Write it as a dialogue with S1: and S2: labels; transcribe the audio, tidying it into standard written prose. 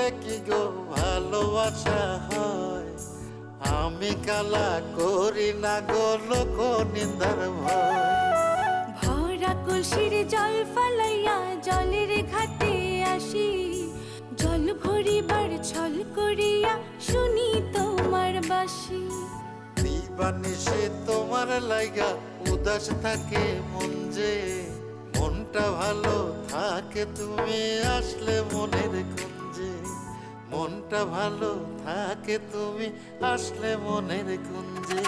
S1: করলে কি গো ভালোবাসা হয়? আমি কালা করি না গো লোক নিন্দার ভয়।
S2: ভরা কলসির জল ফালাইয়া জলের ঘাটে আসি, জল ভরিবার ছল করিয়া শুনি তোমার বাঁশি।
S1: দিবানিশি তোমার লাইগা উদাস থাকে মন যে, মনটা ভালো থাকে তুমি আসলে মনের কুঞ্জে। মনটা ভালো থাকে তুমি আসলে মনের কুঞ্জে।